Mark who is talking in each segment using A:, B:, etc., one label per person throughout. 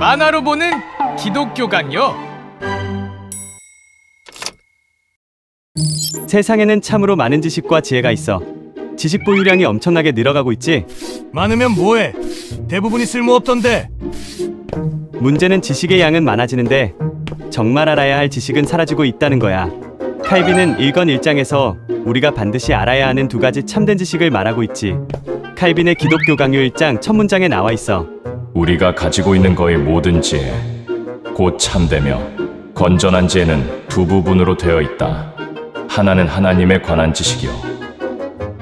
A: 만화로 보는 기독교 강요.
B: 세상에는 참으로 많은 지식과 지혜가 있어. 지식 보유량이 엄청나게 늘어가고 있지.
C: 많으면 뭐해? 대부분이 쓸모없던데.
B: 문제는 지식의 양은 많아지는데 정말 알아야 할 지식은 사라지고 있다는 거야. 칼빈은 1권 1장에서 우리가 반드시 알아야 하는 두 가지 참된 지식을 말하고 있지. 칼빈의 기독교 강요 1장 첫 문장에 나와 있어.
D: 우리가 가지고 있는 거의 모든 지혜, 곧 참되며 건전한 지혜는 두 부분으로 되어 있다. 하나는 하나님에 관한 지식이요,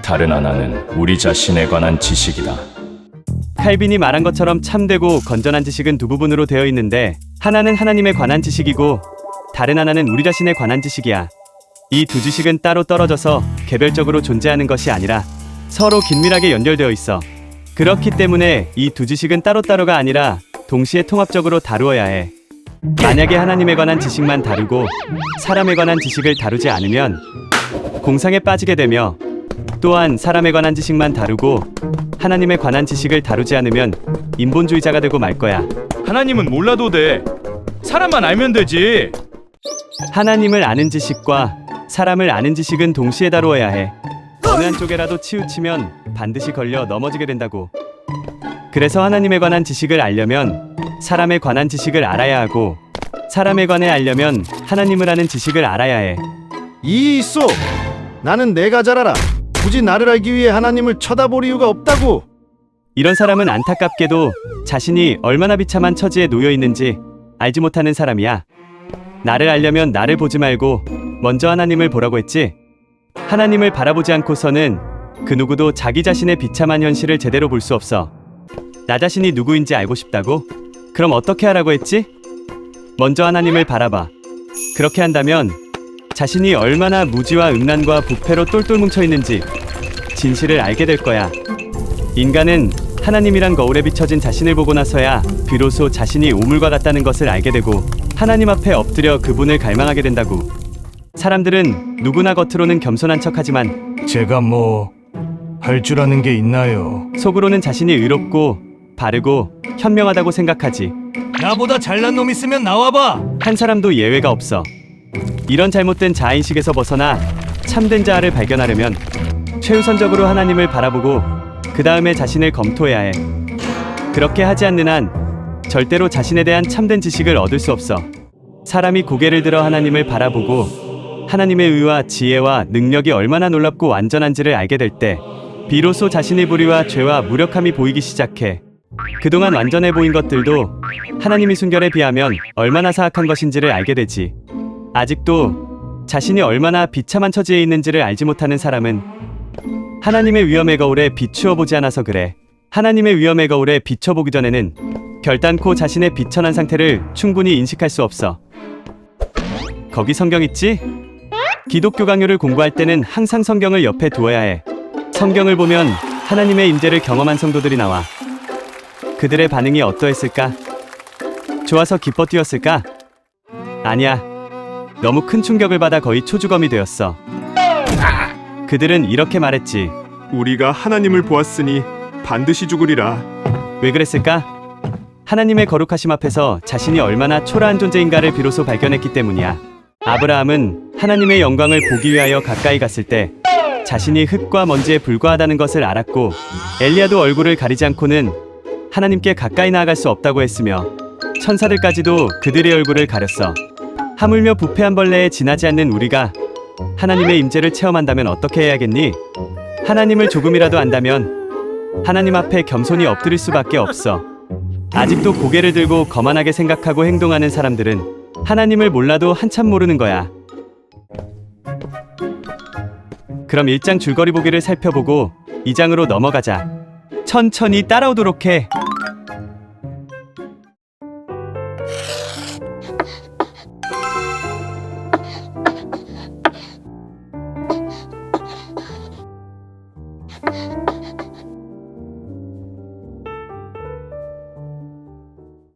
D: 다른 하나는 우리 자신에 관한 지식이다.
B: 칼빈이 말한 것처럼 참되고 건전한 지식은 두 부분으로 되어 있는데 하나는 하나님에 관한 지식이고 다른 하나는 우리 자신에 관한 지식이야. 이 두 지식은 따로 떨어져서 개별적으로 존재하는 것이 아니라 서로 긴밀하게 연결되어 있어. 그렇기 때문에 이 두 지식은 따로따로가 아니라 동시에 통합적으로 다루어야 해. 만약에 하나님에 관한 지식만 다루고 사람에 관한 지식을 다루지 않으면 공상에 빠지게 되며, 또한 사람에 관한 지식만 다루고 하나님에 관한 지식을 다루지 않으면 인본주의자가 되고 말 거야.
C: 하나님은 몰라도 돼. 사람만 알면 되지.
B: 하나님을 아는 지식과 사람을 아는 지식은 동시에 다루어야 해. 어느 한쪽에라도 치우치면 반드시 걸려 넘어지게 된다고. 그래서 하나님에 관한 지식을 알려면 사람에 관한 지식을 알아야 하고, 사람에 관해 알려면 하나님을 아는 지식을 알아야 해.
E: 이 있어. 나는 내가 잘 알아. 굳이 나를 알기 위해 하나님을 쳐다볼 이유가 없다고.
B: 이런 사람은 안타깝게도 자신이 얼마나 비참한 처지에 놓여 있는지 알지 못하는 사람이야. 나를 알려면 나를 보지 말고 먼저 하나님을 보라고 했지. 하나님을 바라보지 않고서는 그 누구도 자기 자신의 비참한 현실을 제대로 볼 수 없어. 나 자신이 누구인지 알고 싶다고? 그럼 어떻게 하라고 했지? 먼저 하나님을 바라봐. 그렇게 한다면 자신이 얼마나 무지와 음란과 부패로 똘똘 뭉쳐 있는지 진실을 알게 될 거야. 인간은 하나님이란 거울에 비춰진 자신을 보고 나서야 비로소 자신이 오물과 같다는 것을 알게 되고 하나님 앞에 엎드려 그분을 갈망하게 된다고. 사람들은 누구나 겉으로는 겸손한 척하지만
C: 제가 뭐 할 줄 아는 게 있나요?
B: 속으로는 자신이 의롭고 바르고 현명하다고 생각하지.
C: 나보다 잘난 놈 있으면 나와봐.
B: 한 사람도 예외가 없어. 이런 잘못된 자아인식에서 벗어나 참된 자아를 발견하려면 최우선적으로 하나님을 바라보고 그 다음에 자신을 검토해야 해. 그렇게 하지 않는 한 절대로 자신에 대한 참된 지식을 얻을 수 없어. 사람이 고개를 들어 하나님을 바라보고 하나님의 의와 지혜와 능력이 얼마나 놀랍고 완전한지를 알게 될 때 비로소 자신의 불의와 죄와 무력함이 보이기 시작해. 그동안 완전해 보인 것들도 하나님의 순결에 비하면 얼마나 사악한 것인지를 알게 되지. 아직도 자신이 얼마나 비참한 처지에 있는지를 알지 못하는 사람은 하나님의 위엄의 거울에 비추어 보지 않아서 그래. 하나님의 위엄의 거울에 비춰보기 전에는 결단코 자신의 비천한 상태를 충분히 인식할 수 없어. 거기 성경 있지? 기독교 강요를 공부할 때는 항상 성경을 옆에 두어야 해. 성경을 보면 하나님의 임재를 경험한 성도들이 나와. 그들의 반응이 어떠했을까? 좋아서 기뻐 뛰었을까? 아니야. 너무 큰 충격을 받아 거의 초주검이 되었어. 그들은 이렇게 말했지.
F: 우리가 하나님을 보았으니 반드시 죽으리라.
B: 왜 그랬을까? 하나님의 거룩하심 앞에서 자신이 얼마나 초라한 존재인가를 비로소 발견했기 때문이야. 아브라함은 하나님의 영광을 보기 위하여 가까이 갔을 때 자신이 흙과 먼지에 불과하다는 것을 알았고, 엘리야도 얼굴을 가리지 않고는 하나님께 가까이 나아갈 수 없다고 했으며 천사들까지도 그들의 얼굴을 가렸어. 하물며 부패한 벌레에 지나지 않는 우리가 하나님의 임재를 체험한다면 어떻게 해야겠니? 하나님을 조금이라도 안다면 하나님 앞에 겸손히 엎드릴 수밖에 없어. 아직도 고개를 들고 거만하게 생각하고 행동하는 사람들은 하나님을 몰라도 한참 모르는 거야. 그럼 1장 줄거리 보기를 살펴보고 2장으로 넘어가자. 천천히 따라오도록 해.